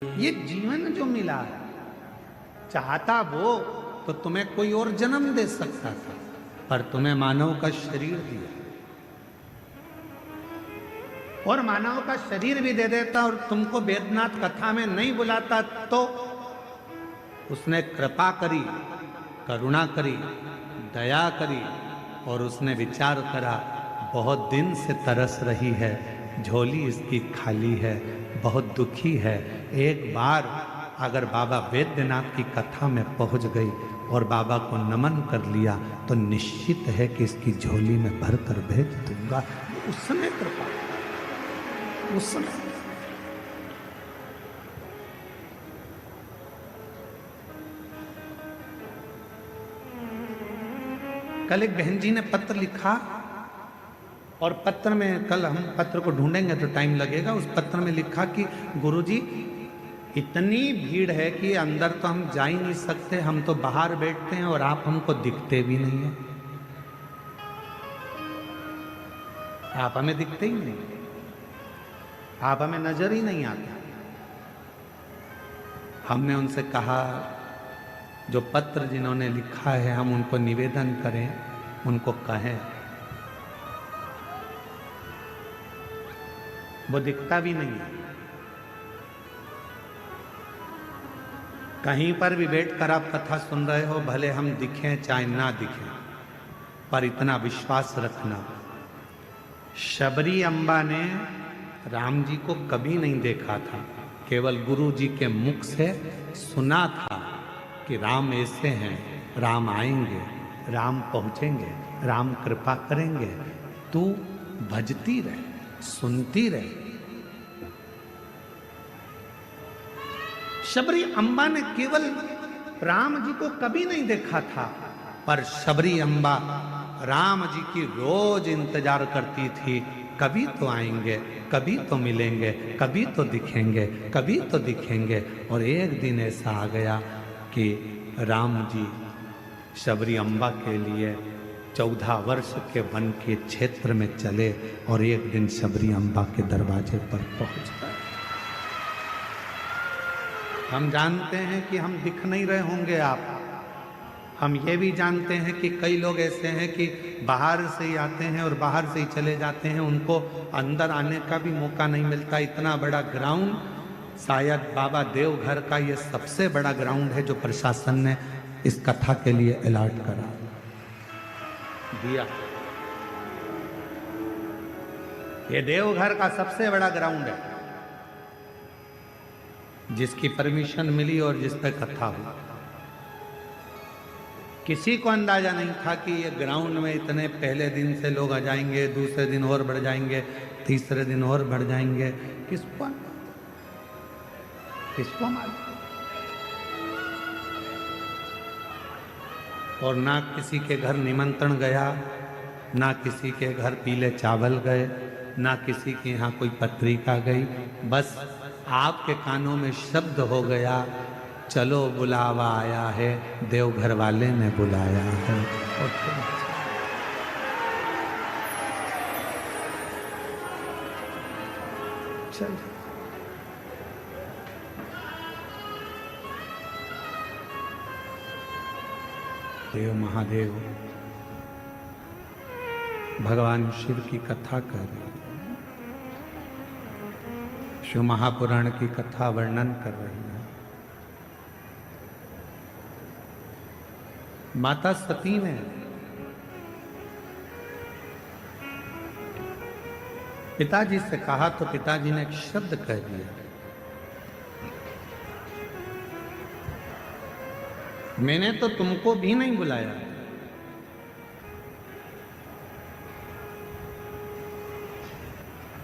ये जीवन जो मिला है, चाहता वो तो तुम्हें कोई और जन्म दे सकता था, पर तुम्हें मानव का शरीर दिया और मानव का शरीर भी दे देता और तुमको वेदनाथ कथा में नहीं बुलाता तो उसने कृपा करी, करुणा करी, दया करी और उसने विचार करा बहुत दिन से तरस रही है, झोली इसकी खाली है, बहुत दुखी है। एक बार अगर बाबा वैद्यनाथ की कथा में पहुंच गई और बाबा को नमन कर लिया तो निश्चित है कि इसकी झोली में भर कर भेज दूंगा। उस समय कृपा, उस समय कल एक बहन जी ने पत्र लिखा और पत्र में, कल हम पत्र को ढूंढेंगे तो टाइम लगेगा, उस पत्र में लिखा कि गुरुजी इतनी भीड़ है कि अंदर तो हम जा ही नहीं सकते, हम तो बाहर बैठते हैं और आप हमको दिखते भी नहीं है, आप हमें दिखते ही नहीं, आप हमें नजर ही नहीं आते। हमने उनसे कहा जो पत्र जिन्होंने लिखा है हम उनको निवेदन करें, उनको कहें, वो दिखता भी नहीं है। कहीं पर भी बैठकर आप कथा सुन रहे हो, भले हम दिखें चाहे ना दिखें, पर इतना विश्वास रखना, शबरी अम्बा ने राम जी को कभी नहीं देखा था, केवल गुरु जी के मुख से सुना था कि राम ऐसे हैं, राम आएंगे, राम पहुंचेंगे, राम कृपा करेंगे, तू भजती रहे, सुनती रहे। शबरी अम्बा ने केवल राम जी को कभी नहीं देखा था, पर शबरी अम्बा राम जी की रोज इंतजार करती थी, कभी तो आएंगे, कभी तो मिलेंगे, कभी तो दिखेंगे, कभी तो दिखेंगे। और एक दिन ऐसा आ गया कि राम जी शबरी अम्बा के लिए 14 वर्ष के वन के क्षेत्र में चले और एक दिन शबरी अम्बा के दरवाजे पर पहुंच गए। हम जानते हैं कि हम दिख नहीं रहे होंगे आप, हम ये भी जानते हैं कि कई लोग ऐसे हैं कि बाहर से ही आते हैं और बाहर से ही चले जाते हैं, उनको अंदर आने का भी मौका नहीं मिलता। इतना बड़ा ग्राउंड, शायद बाबा देवघर का ये सबसे बड़ा ग्राउंड है जो प्रशासन ने इस कथा के लिए अलॉट करा दिया। ये देवघर का सबसे बड़ा ग्राउंड है जिसकी परमिशन मिली और जिस पे कथा हुई। किसी को अंदाजा नहीं था कि ये ग्राउंड में इतने पहले दिन से लोग आ जाएंगे, दूसरे दिन और बढ़ जाएंगे, तीसरे दिन और बढ़ जाएंगे। किसको मालूम? और ना किसी के घर निमंत्रण गया, ना किसी के घर पीले चावल गए, ना किसी के यहाँ कोई पत्रिका गई, बस आपके कानों में शब्द हो गया, चलो बुलावा आया है, देवघर वाले ने बुलाया है। और चल देव महादेव भगवान शिव की कथा कर रहे हैं, शिव महापुराण की कथा वर्णन कर रही है। माता सती ने पिताजी से कहा तो पिताजी ने एक शब्द कह दिया, मैंने तो तुमको भी नहीं बुलाया।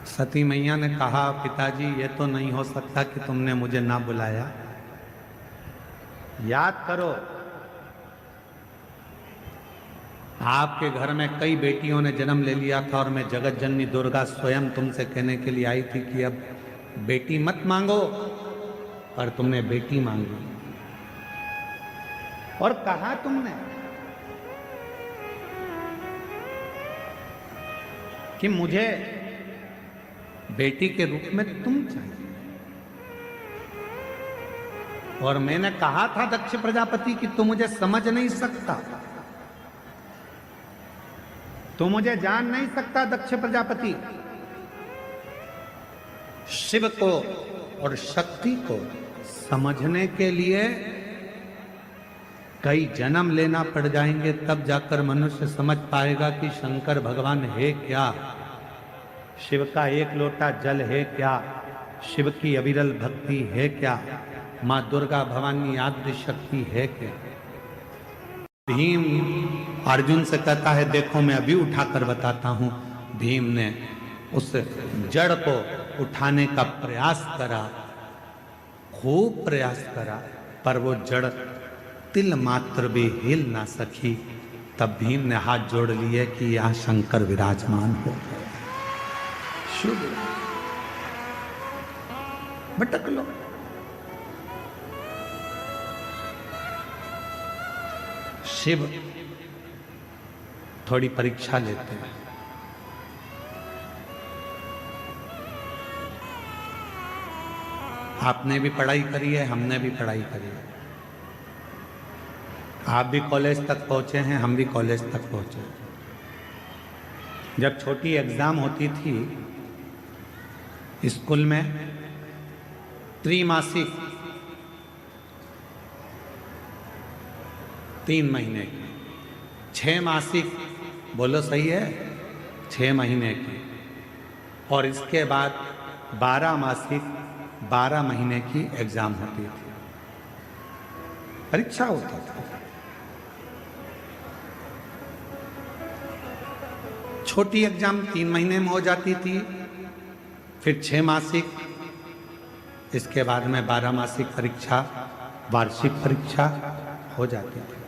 सती मैया ने कहा पिताजी ये तो नहीं हो सकता कि तुमने मुझे ना बुलाया। याद करो आपके घर में कई बेटियों ने जन्म ले लिया था और मैं जगत जननी दुर्गा स्वयं तुमसे कहने के लिए आई थी कि अब बेटी मत मांगो, पर तुमने बेटी मांगी। और कहा तुमने कि मुझे बेटी के रूप में तुम चाहिए। और मैंने कहा था दक्ष प्रजापति कि तू मुझे समझ नहीं सकता, तू मुझे जान नहीं सकता दक्ष प्रजापति। शिव को और शक्ति को समझने के लिए कई जन्म लेना पड़ जाएंगे, तब जाकर मनुष्य समझ पाएगा कि शंकर भगवान है क्या, शिव का एक लोटा जल है क्या, शिव की अविरल भक्ति है क्या, मां दुर्गा भवानी आद्य शक्ति है क्या। भीम अर्जुन से कहता है देखो मैं अभी उठाकर बताता हूं। भीम ने उस जड़ को उठाने का प्रयास करा, खूब प्रयास करा, पर वो जड़ तिल मात्र भी हिल ना सकी। तब भीम ने हाथ जोड़ लिए कि यहां शंकर विराजमान हो गए। शुभ भटक लो। शिव थोड़ी परीक्षा लेते हैं। आपने भी पढ़ाई करी है, हमने भी पढ़ाई करी है। आप भी कॉलेज तक पहुंचे हैं, हम भी कॉलेज तक पहुंचे। जब छोटी एग्जाम होती थी स्कूल में, त्रैमासिक 3 महीने की, 6 मासिक, बोलो सही है, 6 महीने की, और इसके बाद 12 मासिक 12 महीने की एग्जाम होती थी, परीक्षा होती थी। छोटी एग्जाम 3 महीने में हो जाती थी, फिर 6 मासिक, इसके बाद में 12 मासिक परीक्षा, वार्षिक परीक्षा हो जाती थी।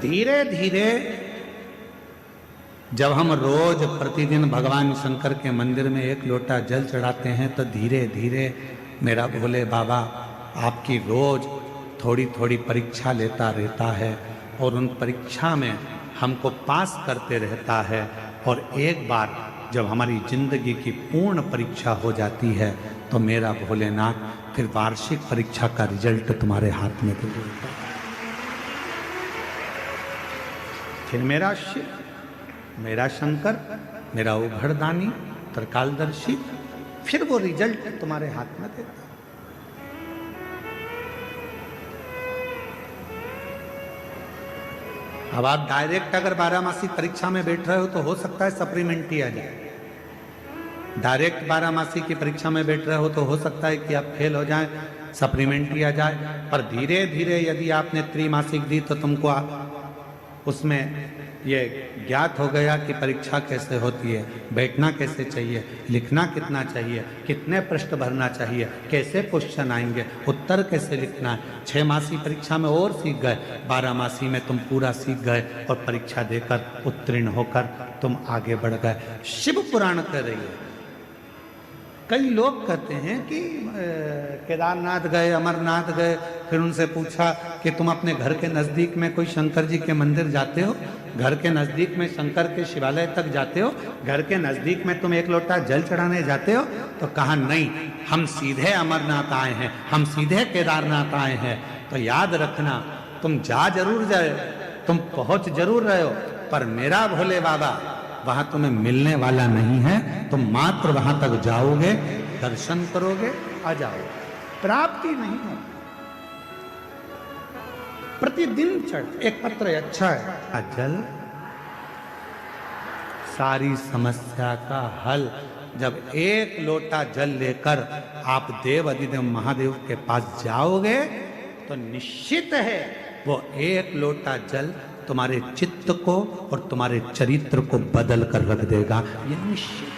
धीरे धीरे जब हम रोज प्रतिदिन भगवान शंकर के मंदिर में 1 लोटा जल चढ़ाते हैं, तो धीरे धीरे मेरा भोले बाबा आपकी रोज थोड़ी थोड़ी परीक्षा लेता रहता है, और उन परीक्षा में हमको पास करते रहता है। और एक बार जब हमारी जिंदगी की पूर्ण परीक्षा हो जाती है, तो मेरा भोलेनाथ फिर वार्षिक परीक्षा का रिजल्ट तुम्हारे हाथ में दे देता है। फिर मेरा शिव, मेरा शंकर, मेरा उभरदानी, त्रिकालदर्शी, फिर वो रिजल्ट तुम्हारे हाथ में देता है। अब आप डायरेक्ट अगर 12 मासिक परीक्षा में बैठ रहे हो तो हो सकता है सप्लीमेंट्री आ जाए। डायरेक्ट 12 मासिक की परीक्षा में बैठ रहे हो तो हो सकता है कि आप फेल हो जाएं, सप्लीमेंट्री आ जाए। पर धीरे धीरे यदि आपने त्रैमासिक दी तो तुमको उसमें ये ज्ञात हो गया कि परीक्षा कैसे होती है, बैठना कैसे चाहिए, लिखना कितना चाहिए, कितने प्रश्न भरना चाहिए, कैसे क्वेश्चन आएंगे, उत्तर कैसे लिखना है। 6 मासी परीक्षा में और सीख गए, 12 मासी में तुम पूरा सीख गए, और परीक्षा देकर उत्तीर्ण होकर तुम आगे बढ़ गए। शिव पुराण कह रही है। कई लोग कहते हैं कि केदारनाथ गए, अमरनाथ गए, फिर उनसे पूछा कि तुम अपने घर के नज़दीक में कोई शंकर जी के मंदिर जाते हो, घर के नज़दीक में शंकर के शिवालय तक जाते हो, घर के नज़दीक में तुम 1 लोटा जल चढ़ाने जाते हो? तो कहा नहीं, हम सीधे अमरनाथ आए हैं, हम सीधे केदारनाथ आए हैं। तो याद रखना, तुम जा जरूर जाए, तुम पहुंच जरूर रहे हो, पर मेरा भोले बाबा वहां तुम्हें मिलने वाला नहीं है। तुम मात्र वहां तक जाओगे, दर्शन करोगे, आ जाओगे, प्राप्ति नहीं है। प्रतिदिन चढ़, एक पत्र अच्छा है, जल सारी समस्या का हल। जब 1 लोटा जल लेकर आप देव अधिदेव महादेव के पास जाओगे तो निश्चित है वो 1 लोटा जल तुम्हारे चित्त को और तुम्हारे चरित्र को बदल कर रख देगा, ये निश्चित है।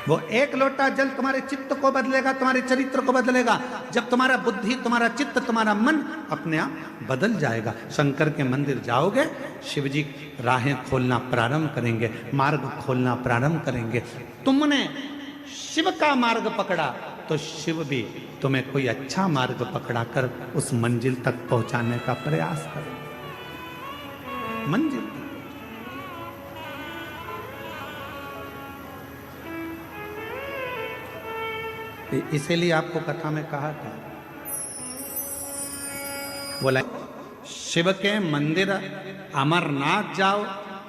वो 1 लोटा जल तुम्हारे चित्त को बदलेगा, तुम्हारे चरित्र को बदलेगा। जब तुम्हारा बुद्धि, तुम्हारा चित्त, तुम्हारा मन अपने आप बदल जाएगा। शंकर के मंदिर जाओगे, शिव जी राहें खोलना प्रारंभ करेंगे, मार्ग खोलना प्रारंभ करेंगे। तुमने शिव का मार्ग पकड़ा तो शिव भी तुम्हें कोई अच्छा मार्ग पकड़ाकर उस मंजिल तक पहुंचाने का प्रयास करें। मंजिल इसीलिए आपको कथा में कहा था, बोला शिव के मंदिर अमरनाथ जाओ,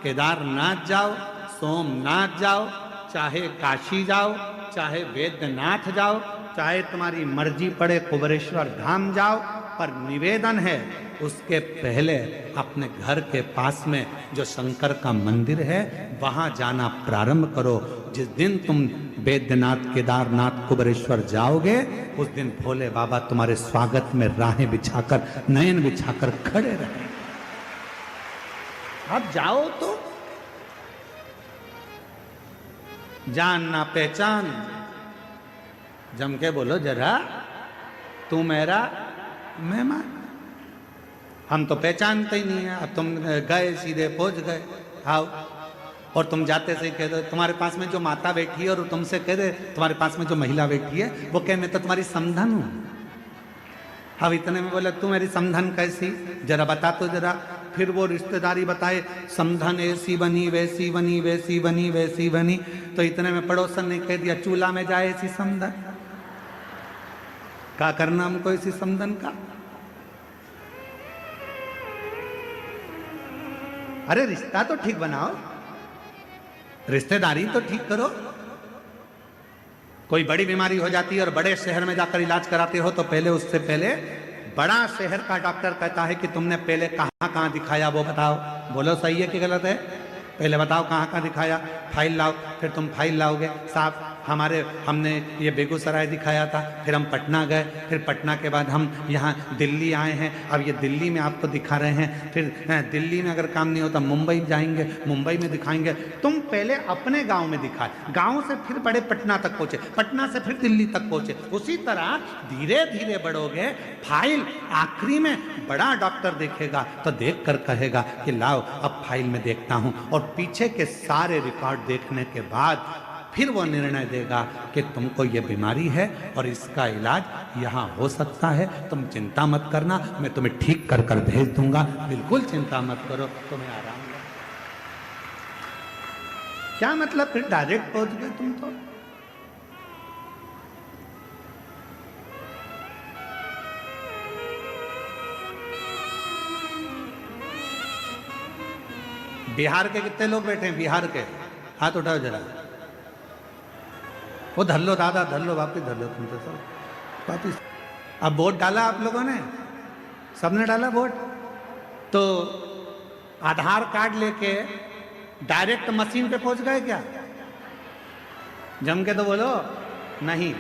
केदारनाथ जाओ, सोमनाथ जाओ, चाहे काशी जाओ, चाहे वैद्यनाथ जाओ, चाहे तुम्हारी मर्जी पड़े कुबेरेश्वर धाम जाओ, पर निवेदन है उसके पहले अपने घर के पास में जो शंकर का मंदिर है वहां जाना प्रारंभ करो। जिस दिन तुम वैद्यनाथ, केदारनाथ, कुबेरेश्वर जाओगे उस दिन भोले बाबा तुम्हारे स्वागत में राहें बिछाकर, नयन बिछाकर खड़े रहे। आप जाओ तो जान ना पहचान, जम के बोलो जरा, तू मेरा मेहमान। हम तो पहचानते ही नहीं है। अब तुम गए सीधे पहुंच गए, आओ, और तुम जाते से कह दो तुम्हारे पास में जो माता बैठी है, और तुमसे कह दे तुम्हारे पास में जो महिला बैठी है वो कह मैं तो तुम्हारी समधन हूं। अब इतने में बोले तू मेरी समधन कैसी, जरा बता तो जरा। फिर वो रिश्तेदारी बताए, समधन ऐसी बनी, वैसी बनी, वैसी बनी, वैसी बनी। तो इतने में पड़ोसन ने कह दिया चूल्हा में जाए ऐसी समधन। क्या करना हमको इसी समधन का? अरे रिश्ता तो ठीक बनाओ, रिश्तेदारी तो ठीक करो। कोई बड़ी बीमारी हो जाती है और बड़े शहर में जाकर इलाज कराते हो तो पहले, उससे पहले बड़ा शहर का डॉक्टर कहता है कि तुमने पहले कहां कहां दिखाया वो बताओ। बोलो सही है कि गलत है? पहले बताओ कहां कहां दिखाया, फाइल लाओ। फिर तुम फाइल लाओगे, साफ हमने ये बेगूसराय दिखाया था, फिर हम पटना गए, फिर पटना के बाद हम यहाँ दिल्ली आए हैं, अब ये दिल्ली में आपको दिखा रहे हैं। फिर दिल्ली में अगर काम नहीं होता मुंबई जाएंगे, मुंबई में दिखाएंगे। तुम पहले अपने गांव में दिखाए, गांव से फिर बड़े पटना तक पहुंचे, पटना से फिर दिल्ली तक पहुंचे। उसी तरह धीरे धीरे बढ़ोगे। फाइल आखिरी में बड़ा डॉक्टर देखेगा तो देख कर कहेगा कि लाओ अब फाइल में देखता हूं, और पीछे के सारे रिकॉर्ड देखने के बाद फिर वो निर्णय देगा कि तुमको ये बीमारी है और इसका इलाज यहाँ हो सकता है, तुम चिंता मत करना, मैं तुम्हें ठीक कर कर भेज दूंगा, बिल्कुल चिंता मत करो, तुम्हें आराम है। क्या मतलब फिर डायरेक्ट पहुंच गए तुम तो? बिहार के कितने लोग बैठे हैं? बिहार के हाथ उठाओ जरा। वो धर लो दादा, धर लो, वापिस धर लो, तुम तो सब वापिस। अब वोट डाला आप लोगों ने, सबने डाला वोट, तो आधार कार्ड लेके डायरेक्ट मशीन पे पहुंच गए क्या? जम के तो बोलो नहीं।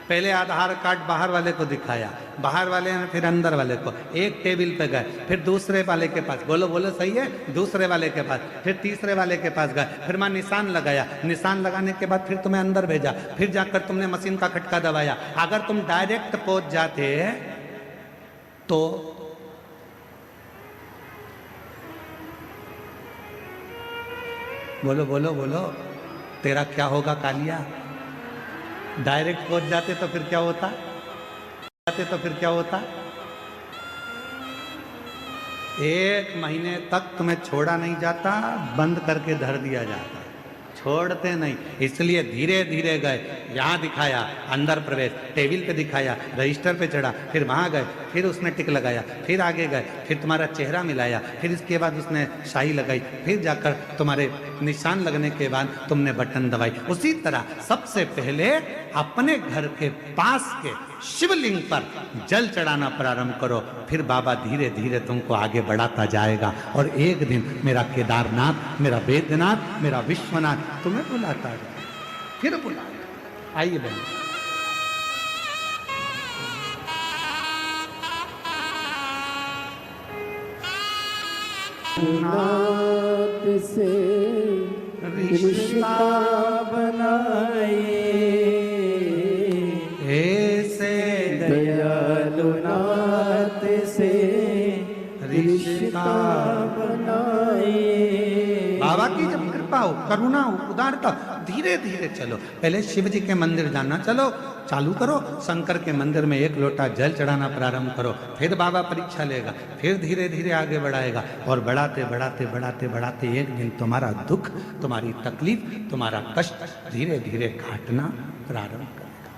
पहले आधार कार्ड बाहर वाले को दिखाया, बाहर वाले ने फिर अंदर वाले को, एक टेबल पे गए, फिर दूसरे वाले के पास, बोलो बोलो सही है, दूसरे वाले के पास, फिर तीसरे वाले के पास गए, फिर वहां निशान लगाया, निशान लगाने के बाद फिर तुम्हें अंदर भेजा, फिर जाकर तुमने मशीन का खटका दबाया। अगर तुम डायरेक्ट पहुंच जाते तो बोलो बोलो बोलो, तेरा क्या होगा कालिया? डायरेक्ट पहुंच जाते तो फिर क्या होता? तो फिर क्या होता? 1 महीने तक तुम्हें छोड़ा नहीं जाता, बंद करके धर दिया जाता, छोड़ते नहीं। इसलिए धीरे धीरे गए, यहाँ दिखाया अंदर प्रवेश, टेबल पे दिखाया, रजिस्टर पे चढ़ा, फिर वहाँ गए, फिर उसने टिक लगाया, फिर आगे गए, फिर तुम्हारा चेहरा मिलाया, फिर इसके बाद उसने शाही लगाई, फिर जाकर तुम्हारे निशान लगने के बाद तुमने बटन दबाई। उसी तरह सबसे पहले अपने घर के पास के शिवलिंग पर जल चढ़ाना प्रारंभ करो, फिर बाबा धीरे धीरे तुमको आगे बढ़ाता जाएगा। और एक दिन मेरा केदारनाथ, मेरा वैद्यनाथ, मेरा विश्वनाथ तुम्हें बुलाता है, फिर बुलाएगा। आइए बहन, नाथ से रिश्ता बनाए, ऐसे दयालु नाथ से रिश्ता बनाए। बाबा की जब कृपा हो, करुणा हो, उदारता, धीरे धीरे चलो। पहले शिव जी के मंदिर जाना चलो, चालू करो, शंकर के मंदिर में 1 लोटा जल चढ़ाना प्रारंभ करो, फिर बाबा परीक्षा लेगा, फिर धीरे धीरे आगे बढ़ाएगा, और बढ़ाते बढ़ाते बढ़ाते बढ़ाते एक दिन तुम्हारा दुख, तुम्हारी तकलीफ, तुम्हारा कष्ट धीरे धीरे घाटना प्रारंभ करेगा।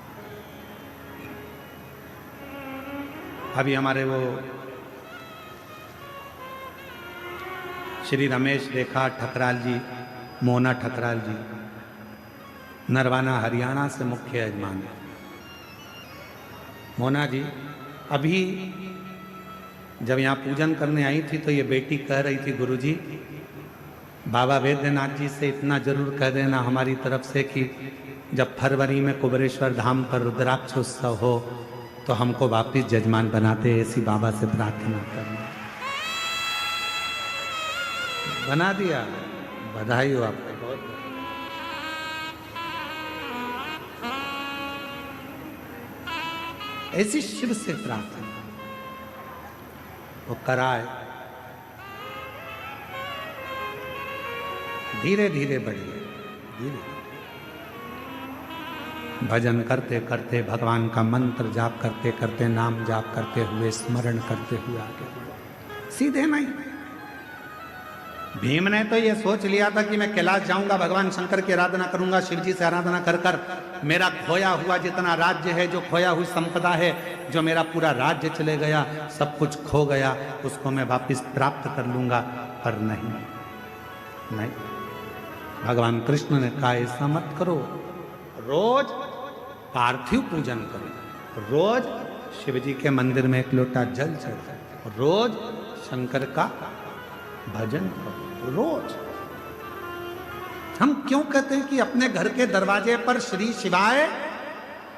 अभी हमारे वो श्री रमेश रेखा ठकराल जी, मोना ठकराल जी, नरवाना हरियाणा से मुख्य यजमान है। मोना जी अभी जब यहाँ पूजन करने आई थी तो ये बेटी कह रही थी, गुरुजी बाबा वैद्यनाथ जी से इतना जरूर कह देना हमारी तरफ से कि जब फरवरी में कुबेरेश्वर धाम पर रुद्राक्ष उत्सव हो तो हमको वापिस जजमान बनाते, ऐसी बाबा से प्रार्थना करना। बना दिया, बधाई हो आपको। ऐसी शिव से प्रार्थना वो कराए, धीरे धीरे बढ़िए, धीरे भजन करते करते, भगवान का मंत्र जाप करते करते, नाम जाप करते हुए, स्मरण करते हुए आगे बढ़ो, सीधे नहीं। भीम ने तो ये सोच लिया था कि मैं कैलाश जाऊंगा, भगवान शंकर की आराधना करूंगा, शिव जी से आराधना कर कर मेरा खोया हुआ जितना राज्य है, जो खोया हुई संपदा है, जो मेरा पूरा राज्य चले गया, सब कुछ खो गया, उसको मैं वापस प्राप्त कर लूंगा। पर नहीं, नहीं, भगवान कृष्ण ने कहा ऐसा मत करो, रोज पार्थिव पूजन करो, रोज शिव जी के मंदिर में एक लोटा जल चढ़ाओ, रोज शंकर का भजन करो, रोज। हम क्यों कहते हैं कि अपने घर के दरवाजे पर श्री शिवाय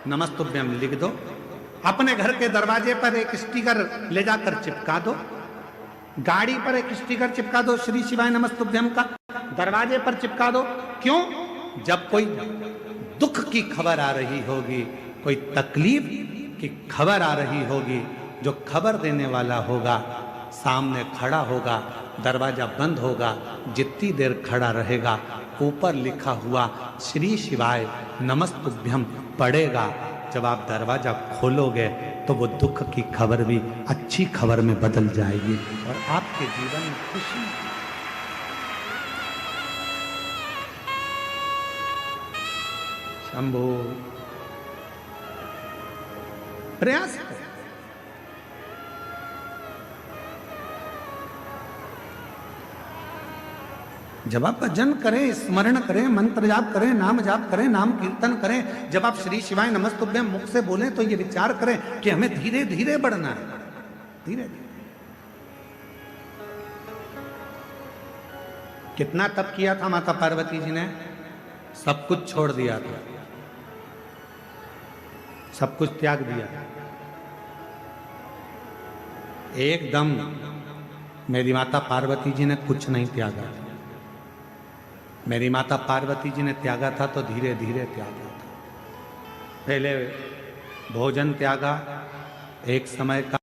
नमस्तुभ्यम लिख दो, अपने घर के दरवाजे पर एक स्टिकर ले जाकर चिपका दो, गाड़ी पर एक स्टिकर चिपका दो श्री शिवाय नमस्तुभ्यम का, दरवाजे पर चिपका दो। क्यों? जब कोई दुख की खबर आ रही होगी, कोई तकलीफ की खबर आ रही होगी, जो खबर देने वाला होगा सामने खड़ा होगा, दरवाजा बंद होगा, जितनी देर खड़ा रहेगा ऊपर लिखा हुआ श्री शिवाय नमस्तुभ्यम पड़ेगा। जब आप दरवाजा खोलोगे तो वो दुख की खबर भी अच्छी खबर में बदल जाएगी और आपके जीवन में खुशी। शंभो प्रयास करें। जब आप भजन करें, स्मरण करें, मंत्र जाप करें, नाम जाप करें, नाम कीर्तन करें, जब आप श्री शिवाय नमस्तुभ्यम मुख से बोलें तो ये विचार करें कि हमें धीरे धीरे बढ़ना है, धीरे धीरे। कितना तप किया था माता पार्वती जी ने? सब कुछ छोड़ दिया था, सब कुछ त्याग दिया। एकदम मेरी माता पार्वती जी ने कुछ नहीं त्यागा था। मेरी माता पार्वती जी ने त्यागा था तो धीरे धीरे त्यागा था। पहले भोजन त्यागा, एक समय का